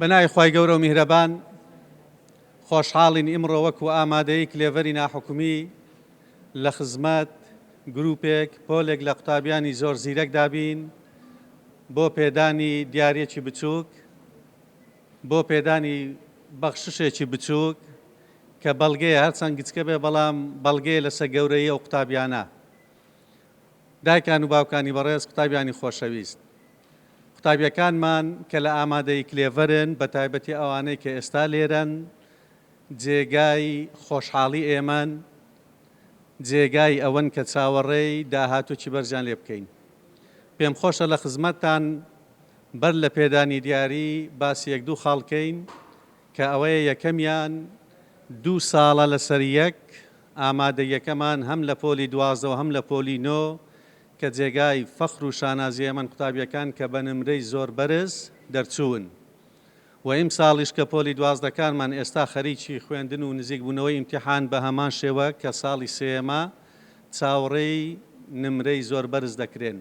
بەناوی خوای گەورە و میهرەبان خۆشحاڵین ئیمڕۆ وەکو ئامادەی کلێڤەری ناحکومی لە خزمەت گروپێک پۆلێک لە قوتابیانی زۆر زیرەک دابین بۆ پێدانی دیارێکی بچووک، بۆ پێدانی بەخششێکی بچووک کە بەڵگەیە هەرچەند گچکە بێ بەڵام بەڵگەیە لەسەر گەورەی ئەو قوتابیانە. دایکان و باوکانی بەڕێز، قوتابیانی خۆشەویست، قوتابیەکانمان کە لە ئامادەی کلێڤەرن بە تایبەتی ئەوانەی کە ئێستا لێرەن جێگای خۆشحاڵی ئێمەن، جێگای ئەوەن کە چاوەڕێی داهاتووکی بەرزیان لێ بکەین. پێم خۆشە لە خزمەتتان بەر لە پێدانی دیاری باسی یەک دوو خاڵکەین کە ئەوەیە یەکەمیان 2 ساڵە لەسەر یەک ئامادەیەکەمان هەم لە پۆلی 12 و هەم لە پۆلی 9 کە جێگای فەخر و شانازی ئێمەن قوتابیەکان کە بە نمرەی زۆر بەرز دەرچوون و ئیم ساڵیش کە پۆلی 12کانمان ئێستا خەریکی خوێندن و نزیک بوونەوەی ئیمتیحان بە هەمان شێوە کە ساڵی سێمە چاوەڕێی نمرەی زۆر بەرز دەکرێن.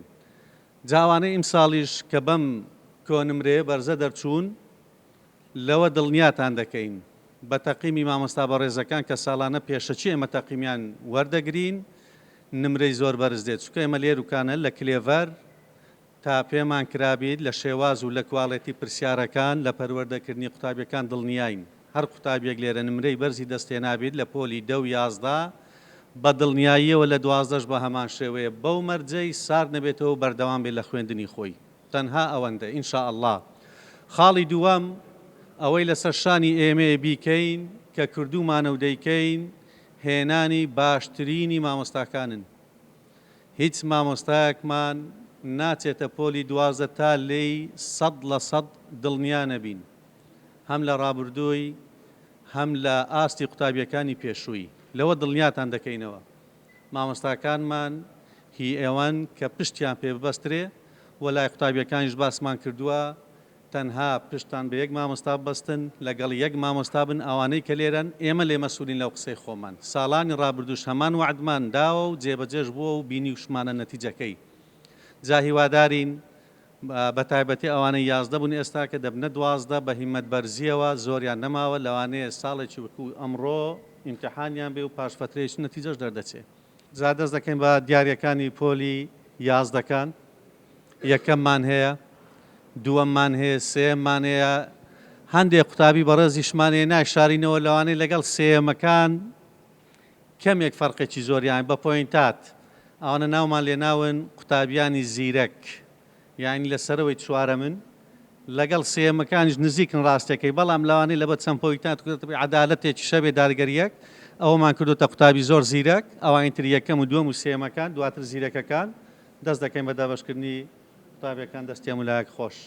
جاوانەی ئیم ساڵیش کە بەم کۆنمرێ بەرزە دەرچوون لەوە دڵنیاتان دەکەین بە تەقیمی مامۆستا بەڕێزەکان کە ساڵانە پێشەچی ئێمە تەقیمیان وەردەگرین نمرەی زۆر بەرز دێت، چونکە ئێمە لێروکانە لە کلێڤەر تا پێمان کرابیت لە شێواز و لە کوواڵەتی پرسیارەکان لە پەروەردەکردنی قوتابیەکان دڵنیاین. هەر قوتابیەک لێرە نمرەی بەرزی دەستێنابێت لە پۆلی 10 و 11 بە دڵنیاییەوە لە 12ش بە هەمان شێوەیە بەو مەرجەی سارد نەبێتەوە بەردەوام بێت لە خوێندنی خۆی. تەنها ئەوەندە ئینشاء الله. خاڵی دووەم ئەوەی لەسەر شانی ئێمە بیکەین کە کردومانە و دەیکەین هێنانی باشترینی مامۆستاکانن. هیچ مامۆستایەکمان ناچێتە پۆلی 12 تا لێی 100% دڵنیا نەبین، هەم لە ڕابردووی هەم لە ئاستی قوتابیەکانی پێشووی. لەوە دڵنیاتان دەکەینەوە مامۆستاکانمان هی ئێوەن کە پشتیان پێ ببەسترێ و لای قوتابیەکانیش باسمان کردووە تەنها پشتان بە یەک مامۆستا بەستن، لەگەڵ یەک مامۆستا بن ئەوانەی کە لێرەن ئێمە لێ مەسوولین لەو قسەی خۆمان. ساڵانی ڕابردووش هەمان وعدمان داوە و جێبەجێش بووە و بینی وشمانە نەتیجەکەی. جا هیوادارین بە تایبەتی ئەوانەی 11 بوون ئێستا کە دەبنە 12 بە هیمەت بەرزیەوە زۆریان نەماوە لەوانەیە ساڵێکی وەکو ئەمڕۆ ئیمتیحانیان بێ و پاش فترەیەکی نەتیجەش دەردەچێت. جا دەست دەکەین بە دیاریەکانی پۆلی 11کان. یەکەممان هەیە، دووەممان هەیە، سێممان هەیە، هەندێک قوتابی بەڕێزیشمان هەیە ناشارینەوە لەوانەی لەگەڵ سێمەکان کەمێک فەرقێکی زۆریان بە پۆینتات ئەوانە ناومان لێناون قوتابیانی زیرەک، یعنی لەسەرەوەی چوارە من لەگەڵ سێمەکانیش نزیکن ڕاستەکەی، بەڵام لەوانەی لەبەر چەند پۆینتات عەدالەتێکی شەبێ دارگەریەک ئەوەمان کردوتە قوتابی زۆر زیرەک. ئەوانتر یەکەم و دووەم و سێمەکان دواتر زیرەکەکان دەست دەکەین بە دابەشکردنی قوتابیەکان. دەستیان ویلایەک خۆش.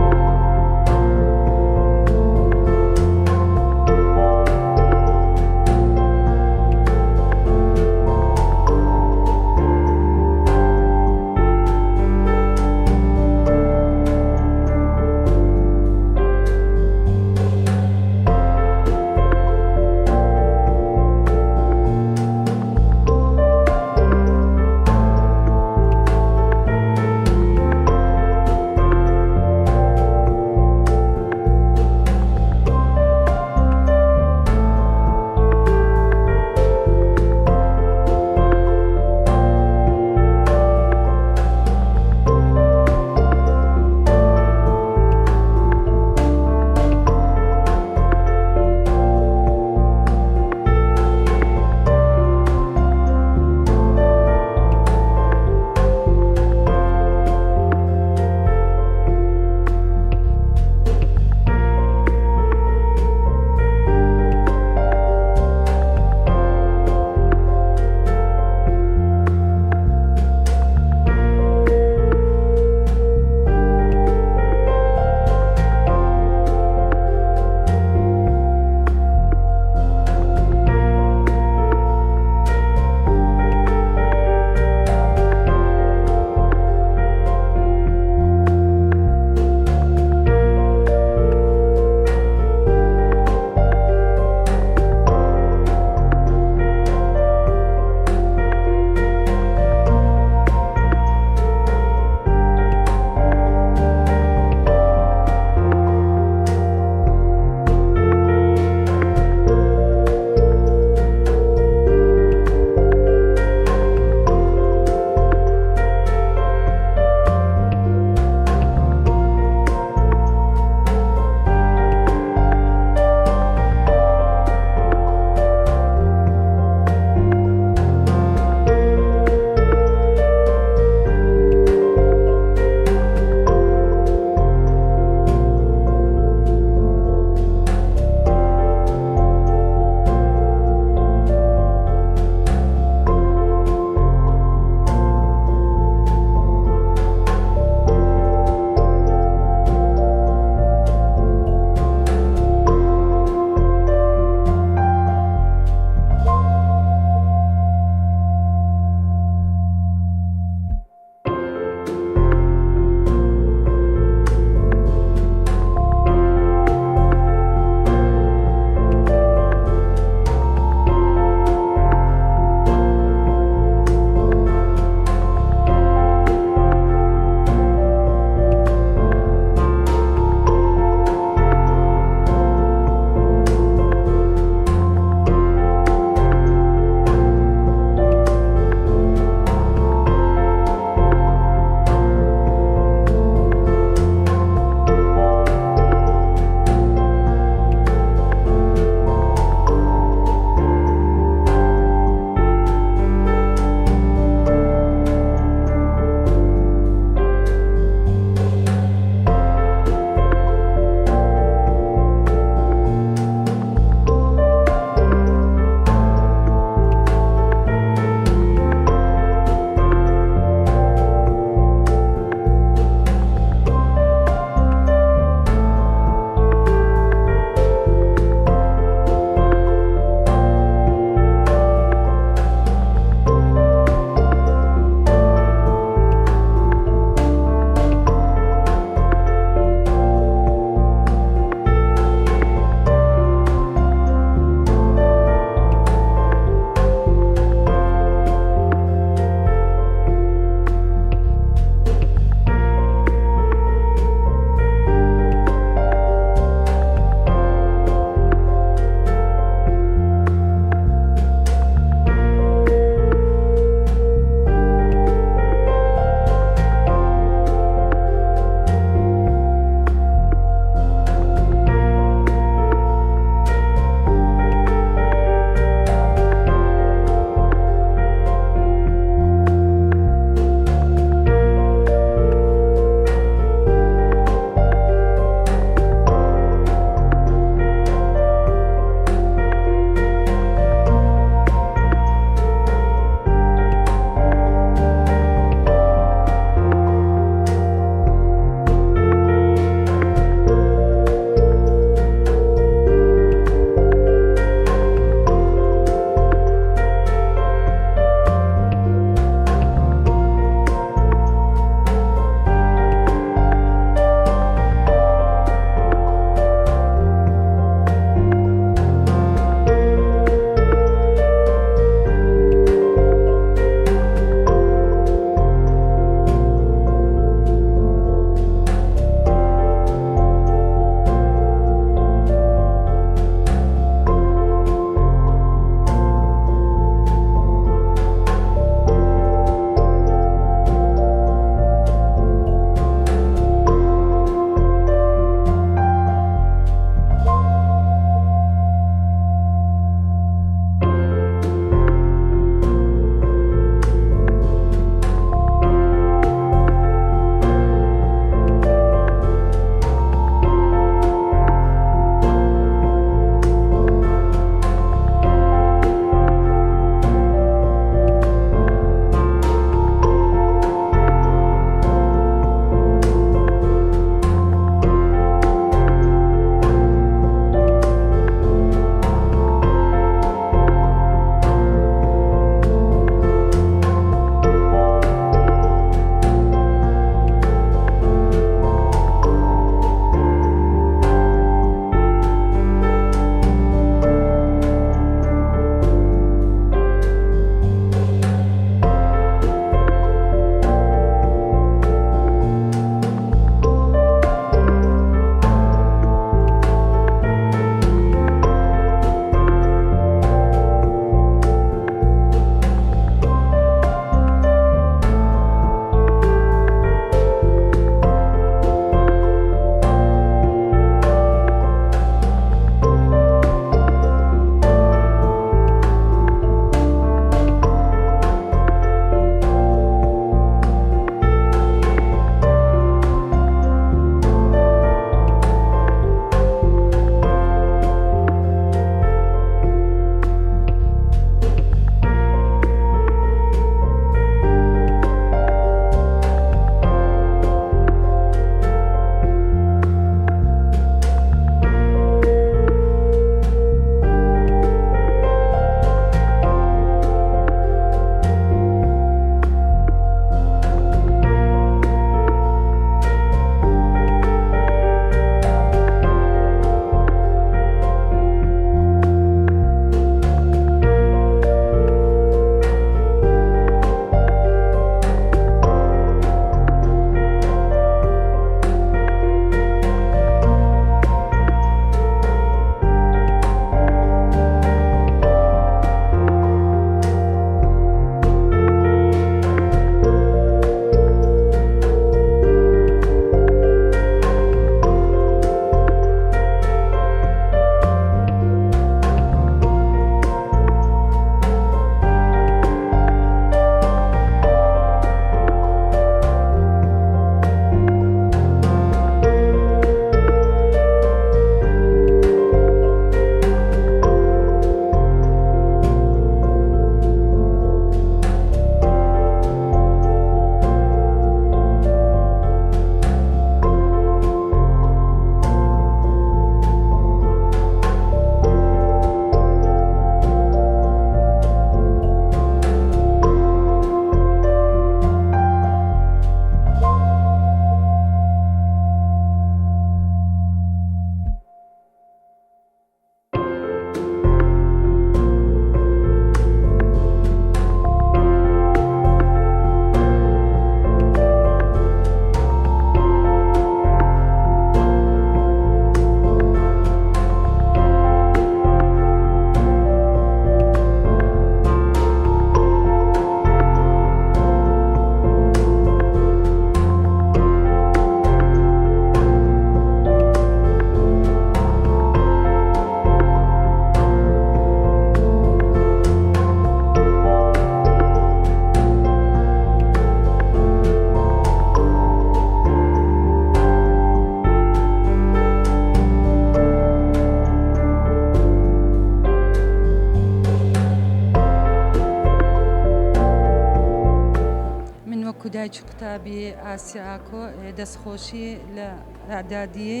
دایک قوتابی ئاسیاکۆ دەستخۆشی لە ئەعدادیە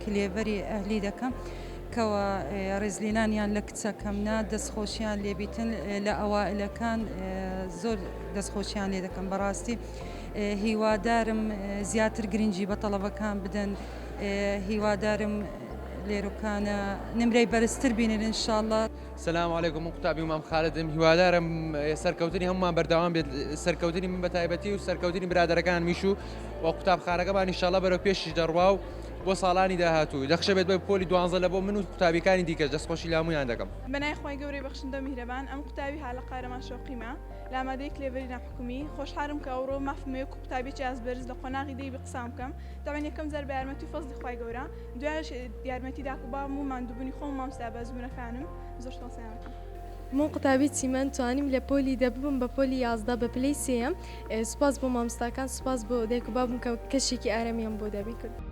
کلێڤەری ئەهلی دەکەم کەوە ڕێزلێنانیان لە کچەکەمنا دەستخۆشییان لێبیتن لە ئەوائلەکان زۆر دەستخۆشییان لێ دەکەم بەڕاستی هیوادارم زیاتر گرنگی بە تەڵەبەکان بدەن هیوادارم لێرەکانە نمرەی بەرزتر بینن ئینشاءڵڵا. سلام علیکم و قوتابی مام خالدم هیوادارم سەرکەوتنی هەمومان بەردەوام بێت سەرکەوتنی من بە تایبەتی و سەرکەوتنی برادەرەکان میش و قوتابخانەکەمان ئینشاءڵڵا بەرەو پێشی دەڕوا و بۆ ساڵانی داهاتوو دەخشە بێت بە پۆلی 12 لە بۆ من و قوتابیەکانی دیکەش دەستخۆشی لە هەموویان دەکەم. بەنای خۆی گەورەی بەخشندە میهرەبان ئەم قوتابی هاڵەقارەمان شۆقیمە لە ئامادەی کلێڤەری ناحکومی خۆشحالم کە ئەوڕۆ مافمەیە و قوتابێکی ئازبەرز لە قۆناغی دەی بقسام بکەم داوای یەکەم جار بە یارمەتی و فەزلی خوای گەورە دوایش یارمەتی داک و بام و ماندووبوونی خۆم مامۆستا بەزبوونەکانم زۆر سپاسیان. من قوتابێتی من توانیم لە پۆلی دەبم بە پۆلی 11 بە پلەی سێم سوپاس بۆ مامۆستاکان سوپاس بۆ دایک و بابم کە کەشێکی ئارەمیان بۆ دەبی کرد.